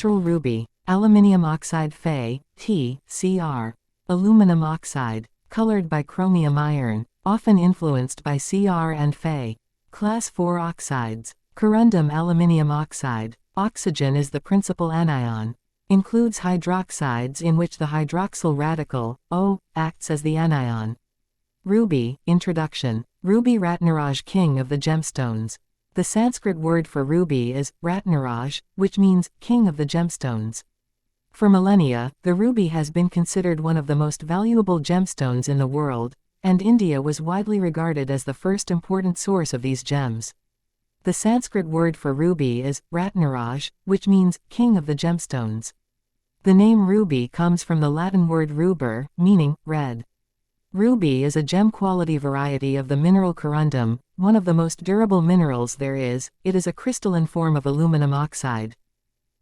Natural ruby. Aluminium oxide Fe, Cr. Aluminum oxide. Colored by chromium iron, often influenced by Cr and Fe. Class 4 oxides. Corundum aluminium oxide. Oxygen is the principal anion. Includes hydroxides in which the hydroxyl radical, O, acts as the anion. Ruby. Introduction. Ruby Ratnaraj, king of the gemstones. The Sanskrit word for ruby is Ratnaraj, which means king of the gemstones. For millennia, the ruby has been considered one of the most valuable gemstones in the world, and India was widely regarded as the first important source of these gems. The Sanskrit word for ruby is Ratnaraj, which means king of the gemstones. The name ruby comes from the Latin word ruber, meaning red. Ruby is a gem-quality variety of the mineral corundum, one of the most durable minerals there is. It is a crystalline form of aluminum oxide.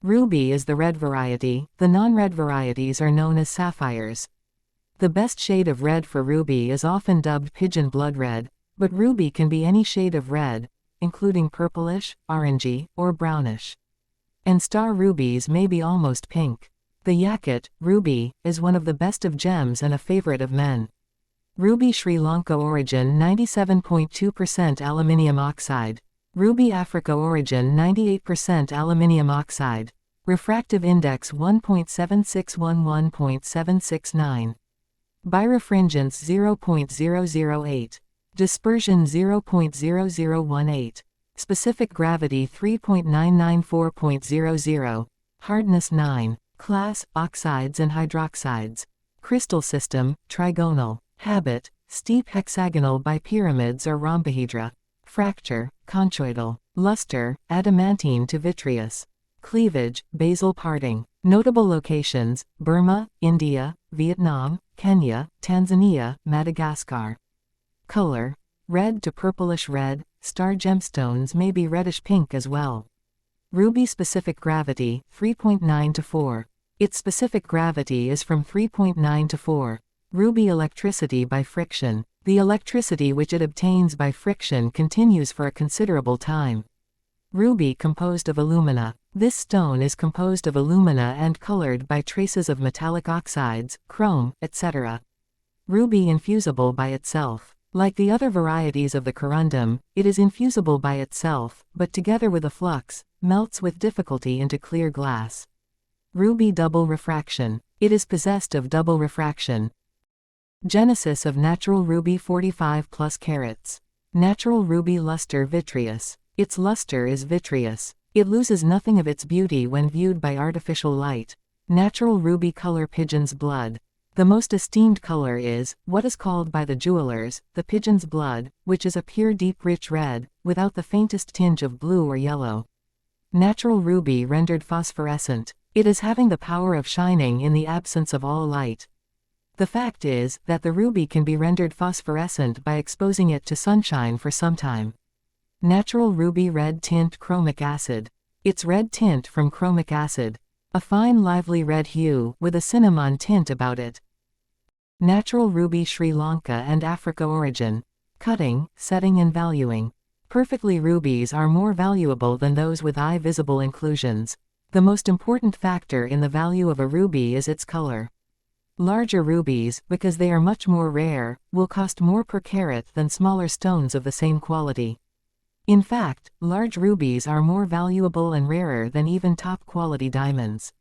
Ruby is the red variety, the non-red varieties are known as sapphires. The best shade of red for ruby is often dubbed pigeon blood red, but ruby can be any shade of red, including purplish, orangey, or brownish. And star rubies may be almost pink. The Yakat, ruby, is one of the best of gems and a favorite of men. Ruby Sri Lanka origin 97.2% aluminium oxide. Ruby Africa origin 98% aluminium oxide. Refractive index 1.7611.769. Birefringence 0.008. Dispersion 0.0018. Specific gravity 3.994.00. Hardness 9. Class, oxides and hydroxides. Crystal system, trigonal. Habit, steep hexagonal bipyramids or rhombohedra. Fracture, conchoidal. Luster, adamantine to vitreous. Cleavage, basal parting. Notable locations, Burma, India, Vietnam, Kenya, Tanzania, Madagascar. Color, red to purplish red, star gemstones may be reddish pink as well. Ruby specific gravity, 3.9 to 4. Its specific gravity is from 3.9 to 4. Ruby electricity by friction. The electricity which it obtains by friction continues for a considerable time. Ruby composed of alumina. This stone is composed of alumina and colored by traces of metallic oxides, chrome, etc. Ruby infusible by itself. Like the other varieties of the corundum, it is infusible by itself, but together with a flux, melts with difficulty into clear glass. Ruby double refraction. It is possessed of double refraction. Genesis of natural ruby 45 plus carats. Natural ruby luster vitreous. Its luster is vitreous. It loses nothing of its beauty when viewed by artificial light. Natural ruby color pigeon's blood. The most esteemed color is, what is called by the jewelers, the pigeon's blood, which is a pure deep rich red, without the faintest tinge of blue or yellow. Natural ruby rendered phosphorescent. It is having the power of shining in the absence of all light. The fact is, that the ruby can be rendered phosphorescent by exposing it to sunshine for some time. Natural ruby red tint chromic acid. Its red tint from chromic acid. A fine lively red hue, with a cinnamon tint about it. Natural ruby Sri Lanka and Africa origin. Cutting, setting and valuing. Perfectly rubies are more valuable than those with eye-visible inclusions. The most important factor in the value of a ruby is its color. Larger rubies, because they are much more rare, will cost more per carat than smaller stones of the same quality. In fact, large rubies are more valuable and rarer than even top-quality diamonds.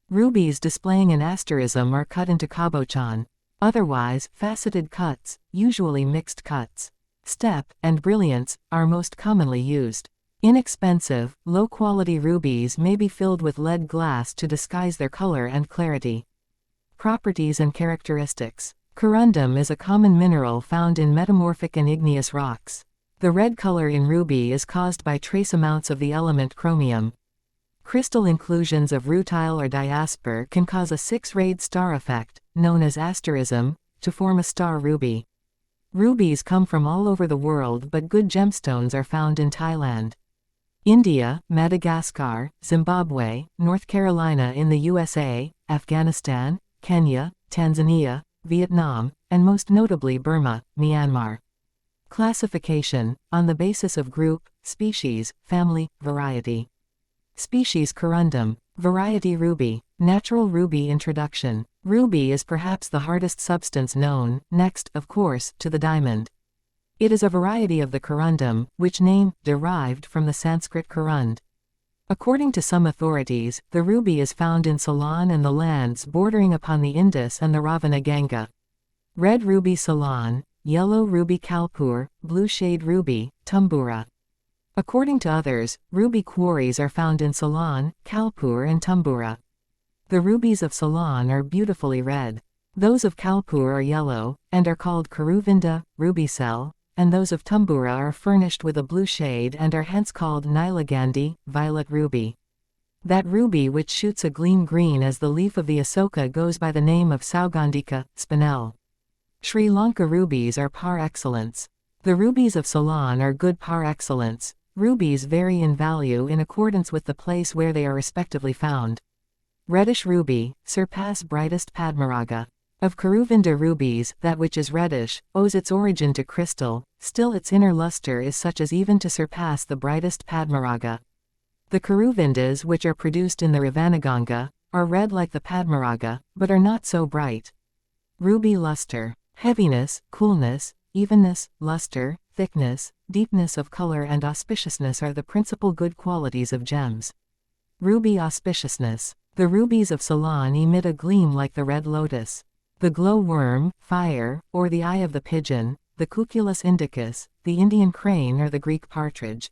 Rubies displaying an asterism are cut into cabochon. Otherwise, faceted cuts, usually mixed cuts. Step, and brilliants, are most commonly used. Inexpensive, low-quality rubies may be filled with lead glass to disguise their color and clarity. Properties and characteristics. Corundum is a common mineral found in metamorphic and igneous rocks. The red color in ruby is caused by trace amounts of the element chromium. Crystal inclusions of rutile or diaspar can cause a six-rayed star effect, known as asterism, to form a star ruby. Rubies come from all over the world, but good gemstones are found in Thailand, India, Madagascar, Zimbabwe, North Carolina in the USA, Afghanistan, Kenya, Tanzania, Vietnam, and most notably Burma, Myanmar. Classification, on the basis of group, species, family, variety. Species corundum. Variety ruby. Natural ruby introduction. Ruby is perhaps the hardest substance known, next, of course, to the diamond. It is a variety of the corundum, which name, derived from the Sanskrit corund. According to some authorities, the ruby is found in Ceylon and the lands bordering upon the Indus and the Ravana Ganga. Red ruby Ceylon, yellow ruby Kalpur, blue shade ruby, Tumbura. According to others, ruby quarries are found in Ceylon, Kalpur and Tumbura. The rubies of Ceylon are beautifully red. Those of Kalpur are yellow, and are called Karuvinda, ruby cell, and those of Tumbura are furnished with a blue shade and are hence called Nilagandhi, violet ruby. That ruby which shoots a gleam green as the leaf of the Asoka goes by the name of Saugandhika, spinel. Sri Lanka rubies are par excellence. The rubies of Ceylon are good par excellence. Rubies vary in value in accordance with the place where they are respectively found. Reddish ruby, surpass brightest Padmaraga. Of Karuvinda rubies, that which is reddish, owes its origin to crystal, still its inner luster is such as even to surpass the brightest Padmaraga. The Karuvindas which are produced in the Ravanaganga, are red like the Padmaraga, but are not so bright. Ruby luster. Heaviness, coolness, evenness, luster, thickness, deepness of color and auspiciousness are the principal good qualities of gems. Ruby auspiciousness. The rubies of Ceylon emit a gleam like the red lotus. The glow worm, fire, or the eye of the pigeon, the Cuculus indicus, the Indian crane or the Greek partridge.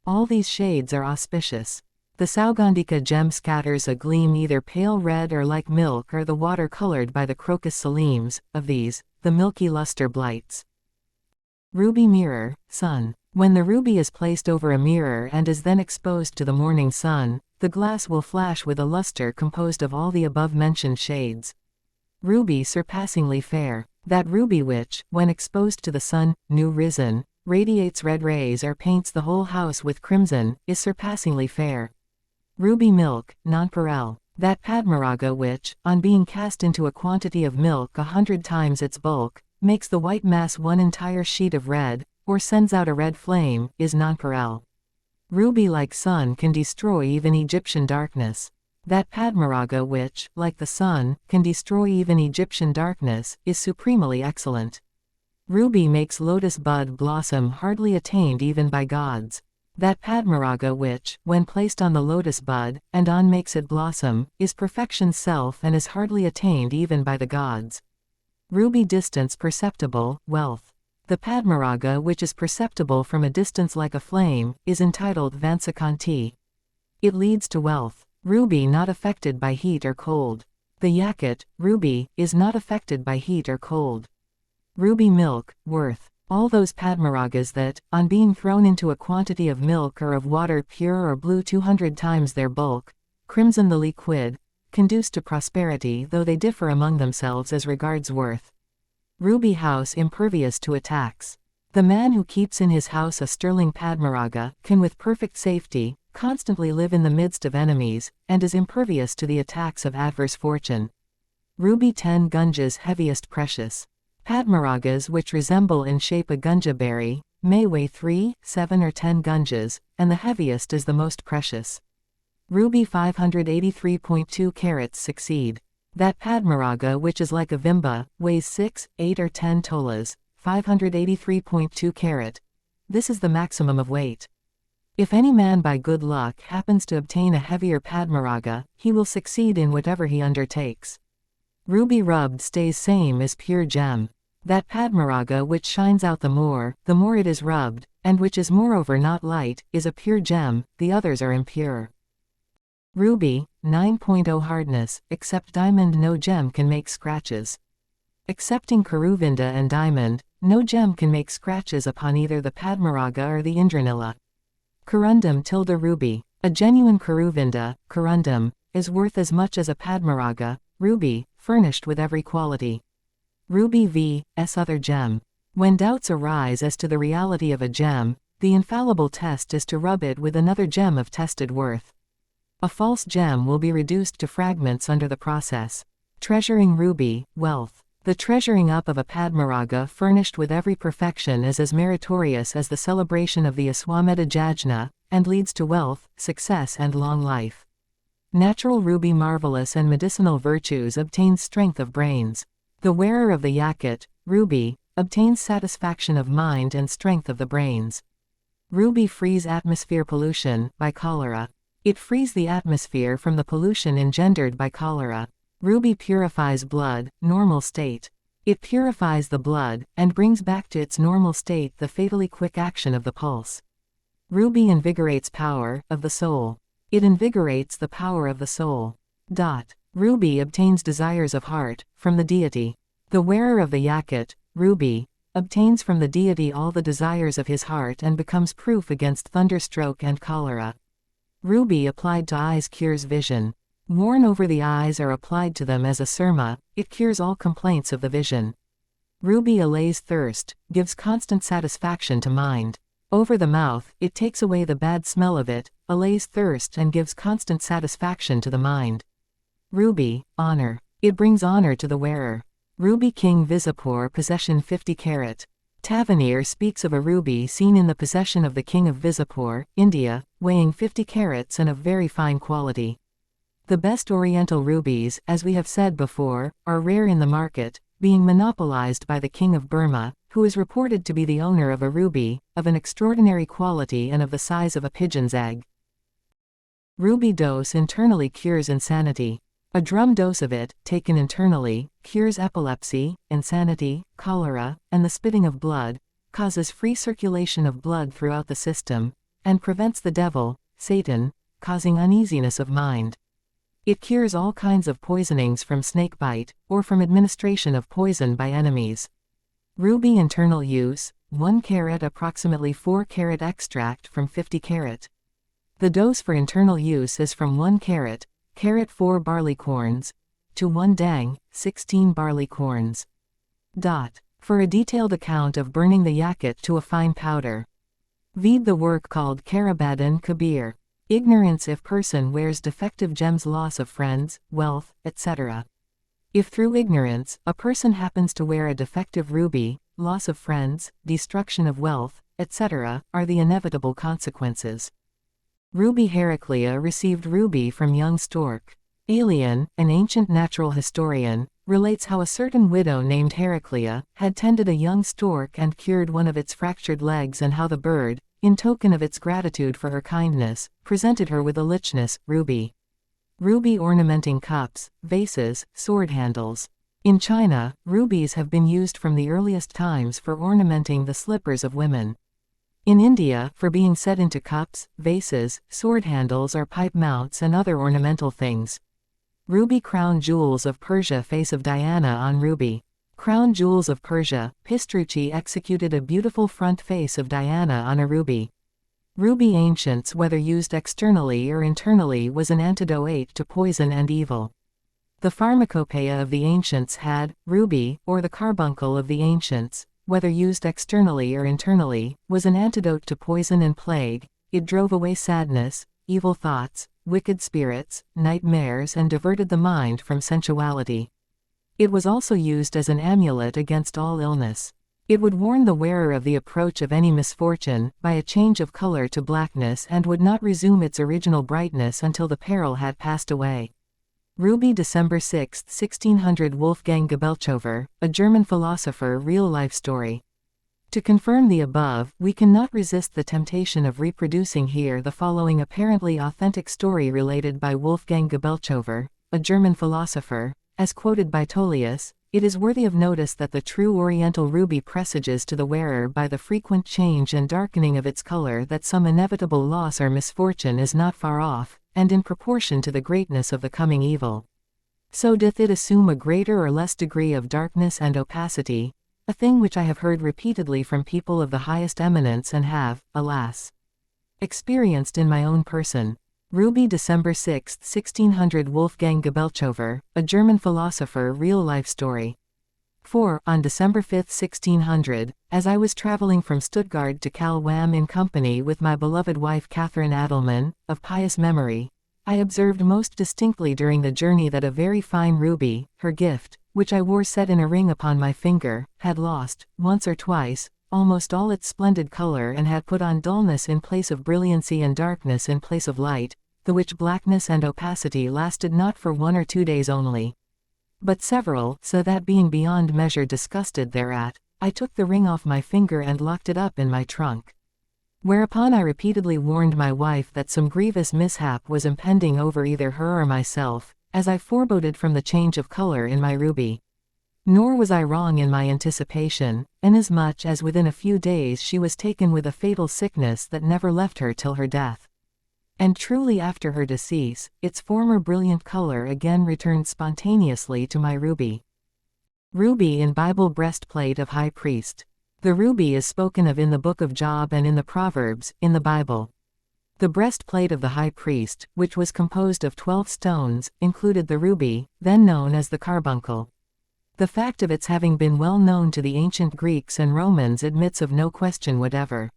All these shades are auspicious. The Saugandhika gem scatters a gleam either pale red or like milk or the water colored by the crocus celemes, of these, the milky luster blights. Ruby mirror, sun. When the ruby is placed over a mirror and is then exposed to the morning sun, the glass will flash with a luster composed of all the above-mentioned shades. Ruby surpassingly fair. That ruby which, when exposed to the sun, new risen, radiates red rays or paints the whole house with crimson, is surpassingly fair. Ruby milk, nonpareil. That Padmaraga which, on being cast into a quantity of milk 100 times its bulk, makes the white mass one entire sheet of red, or sends out a red flame, is nonpareil. Ruby like sun can destroy even Egyptian darkness. That Padmaraga which, like the sun, can destroy even Egyptian darkness, is supremely excellent. Ruby makes lotus bud blossom hardly attained even by gods. That Padmaraga which, when placed on the lotus bud, and on makes it blossom, is perfection's self and is hardly attained even by the gods. Ruby distance perceptible, wealth. The Padmaraga which is perceptible from a distance like a flame, is entitled Vansakanti. It leads to wealth. Ruby not affected by heat or cold. The yakut, ruby, is not affected by heat or cold. Ruby milk, worth. All those Padmaragas that, on being thrown into a quantity of milk or of water pure or blue 200 times their bulk, crimson the liquid, conduce to prosperity though they differ among themselves as regards worth. Ruby house impervious to attacks. The man who keeps in his house a sterling Padmaraga can with perfect safety, constantly live in the midst of enemies, and is impervious to the attacks of adverse fortune. Ruby 10 Gunjas heaviest precious. Padmaragas which resemble in shape a gunja berry, may weigh 3, 7 or 10 gunjas, and the heaviest is the most precious. Ruby 583.2 carats succeed. That Padmaraga which is like a vimba, weighs 6, 8 or 10 tolas, 583.2 carat. This is the maximum of weight. If any man by good luck happens to obtain a heavier Padmaraga, he will succeed in whatever he undertakes. Ruby rubbed stays same as pure gem. That Padmaraga which shines out the more it is rubbed, and which is moreover not light, is a pure gem, the others are impure. Ruby, 9.0 hardness, except diamond no gem can make scratches. Excepting Karuvinda and diamond, no gem can make scratches upon either the Padmaraga or the Indranila. Corundum tilde ruby. A genuine Karuvinda, corundum, is worth as much as a Padmaraga, ruby, furnished with every quality. Ruby v.s. other gem. When doubts arise as to the reality of a gem, the infallible test is to rub it with another gem of tested worth. A false gem will be reduced to fragments under the process. Treasuring ruby, wealth. The treasuring up of a Padmaraga furnished with every perfection is as meritorious as the celebration of the Aswamedha Yajna, and leads to wealth, success and long life. Natural ruby marvelous and medicinal virtues obtains strength of brains. The wearer of the jacket, ruby, obtains satisfaction of mind and strength of the brains. Ruby frees atmosphere pollution, by cholera. It frees the atmosphere from the pollution engendered by cholera. Ruby purifies blood, normal state. It purifies the blood, and brings back to its normal state the fatally quick action of the pulse. Ruby invigorates power, of the soul. It invigorates the power of the soul. Ruby obtains desires of heart, from the deity. The wearer of the jacket, ruby, obtains from the deity all the desires of his heart and becomes proof against thunderstroke and cholera. Ruby applied to eyes cures vision. Worn over the eyes or applied to them as a surma, it cures all complaints of the vision. Ruby allays thirst, gives constant satisfaction to mind. Over the mouth, it takes away the bad smell of it, allays thirst and gives constant satisfaction to the mind. Ruby, honor. It brings honor to the wearer. Ruby King Visapur possession 50 carat. Tavernier speaks of a ruby seen in the possession of the king of Visapur, India, weighing 50 carats and of very fine quality. The best oriental rubies, as we have said before, are rare in the market, being monopolized by the king of Burma, who is reported to be the owner of a ruby, of an extraordinary quality and of the size of a pigeon's egg. Ruby dose internally cures insanity. A drum dose of it, taken internally, cures epilepsy, insanity, cholera, and the spitting of blood, causes free circulation of blood throughout the system, and prevents the devil, Satan, causing uneasiness of mind. It cures all kinds of poisonings from snakebite, or from administration of poison by enemies. Ruby internal use, 1 carat approximately 4 carat extract from 50 carat. The dose for internal use is from 1 carat, 4 barley corns, to 1 dang, 16 barley corns. For a detailed account of burning the jacket to a fine powder, read the work called Karabadan Kabir. Ignorance if person wears defective gems loss of friends, wealth, etc. If through ignorance, a person happens to wear a defective ruby, loss of friends, destruction of wealth, etc., are the inevitable consequences. Ruby Heraclea received ruby from young stork. Alien, an ancient natural historian, relates how a certain widow named Heraclea had tended a young stork and cured one of its fractured legs, and how the bird, in token of its gratitude for her kindness, presented her with a lichness, ruby. Ruby ornamenting cups, vases, sword handles. In China, rubies have been used from the earliest times for ornamenting the slippers of women. In India, for being set into cups, vases, sword handles or pipe mounts and other ornamental things. Ruby crown jewels of Persia face of Diana on ruby. Crown jewels of Persia, Pistrucci executed a beautiful front face of Diana on a ruby. Ruby ancients whether used externally or internally was an antidote to poison and evil. The pharmacopoeia of the ancients had, ruby, or the carbuncle of the ancients, whether used externally or internally, was an antidote to poison and plague. It drove away sadness, evil thoughts, wicked spirits, nightmares and diverted the mind from sensuality. It was also used as an amulet against all illness. It would warn the wearer of the approach of any misfortune, by a change of color to blackness, and would not resume its original brightness until the peril had passed away. Ruby December 6, 1600 Wolfgang Gebelchover, a German philosopher real-life story. To confirm the above, we cannot resist the temptation of reproducing here the following apparently authentic story related by Wolfgang Gebelchover, a German philosopher. As quoted by Tolius, it is worthy of notice that the true Oriental ruby presages to the wearer by the frequent change and darkening of its color that some inevitable loss or misfortune is not far off, and in proportion to the greatness of the coming evil. So doth it assume a greater or less degree of darkness and opacity, a thing which I have heard repeatedly from people of the highest eminence and have, alas, experienced in my own person. Ruby December 6, 1600 Wolfgang Gebelchover, a German philosopher real-life story. 4. On December 5, 1600, as I was traveling from Stuttgart to Kalwam in company with my beloved wife Catherine Adelman, of pious memory, I observed most distinctly during the journey that a very fine ruby, her gift, which I wore set in a ring upon my finger, had lost, once or twice, almost all its splendid color and had put on dullness in place of brilliancy and darkness in place of light, the which blackness and opacity lasted not for 1 or 2 days only, but several, so that being beyond measure disgusted thereat, I took the ring off my finger and locked it up in my trunk. Whereupon I repeatedly warned my wife that some grievous mishap was impending over either her or myself, as I foreboded from the change of color in my ruby. Nor was I wrong in my anticipation, inasmuch as within a few days she was taken with a fatal sickness that never left her till her death. And truly after her decease, its former brilliant color again returned spontaneously to my ruby. Ruby in Bible breastplate of high priest. The ruby is spoken of in the book of Job and in the Proverbs, in the Bible. The breastplate of the high priest, which was composed of 12 stones, included the ruby, then known as the carbuncle. The fact of its having been well known to the ancient Greeks and Romans admits of no question whatever.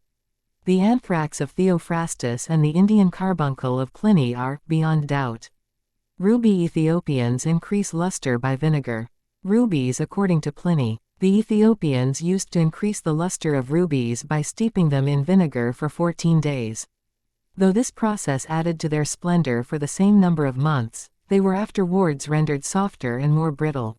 The anthrax of Theophrastus and the Indian carbuncle of Pliny are, beyond doubt. Ruby Ethiopians increase luster by vinegar. Rubies according to Pliny. The Ethiopians used to increase the luster of rubies by steeping them in vinegar for 14 days. Though this process added to their splendor for the same number of months, they were afterwards rendered softer and more brittle.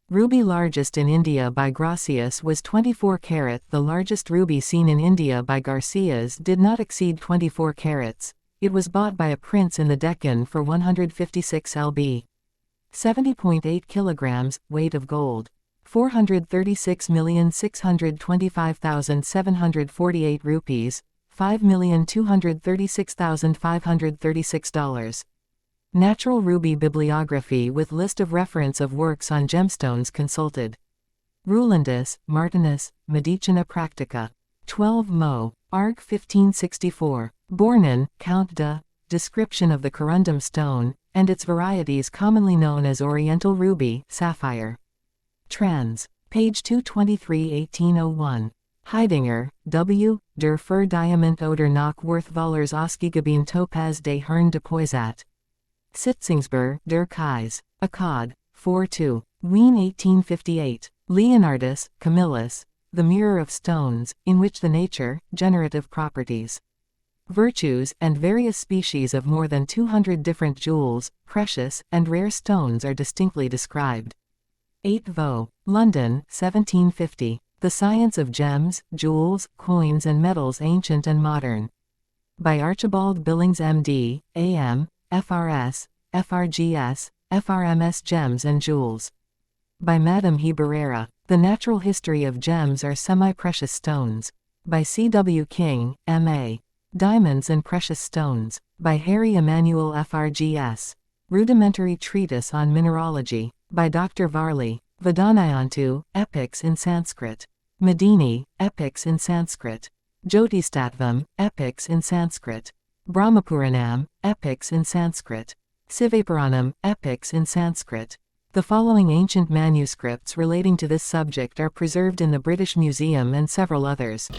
Ruby largest in India by Gracias was 24 carat. The largest ruby seen in India by Garcias did not exceed 24 carats. It was bought by a prince in the Deccan for 156 lb. 70.8 kilograms, weight of gold. 436,625,748 rupees, $5,236,536. Natural ruby bibliography with list of reference of works on gemstones consulted. Rulandus, Martinus, Medicina Practica. 12 Mo. Arg 1564. Bornin, Count de. Description of the corundum stone, and its varieties commonly known as Oriental ruby, sapphire. Trans. Page 223 1801. Heidinger, W., Der Fur Diamant oder nach Worthwallers Ausgegeben Topaz de Hern de Poisat. Sitzingsber, Der Kais. Akkad. 4-2. Wien 1858. Leonardus, Camillus. The Mirror of Stones, in which the nature, generative properties, virtues, and various species of more than 200 different jewels, precious, and rare stones are distinctly described. 8 Vaux. London, 1750. The Science of Gems, Jewels, Coins and Metals Ancient and Modern. By Archibald Billings M.D., A.M., F.R.S., F.R.G.S., F.R.M.S. Gems and Jewels. By Madame Heberera. The Natural History of Gems are Semi-Precious Stones. By C.W. King, M.A. Diamonds and Precious Stones. By Harry Emanuel F.R.G.S. Rudimentary Treatise on Mineralogy. By Dr. Varley. Vedanayantu, Epics in Sanskrit. Medini, Epics in Sanskrit. Jyotistattvam, Epics in Sanskrit. Brahmapuranam, Epics in Sanskrit. Sivapuranam, Epics in Sanskrit. The following ancient manuscripts relating to this subject are preserved in the British Museum and several others.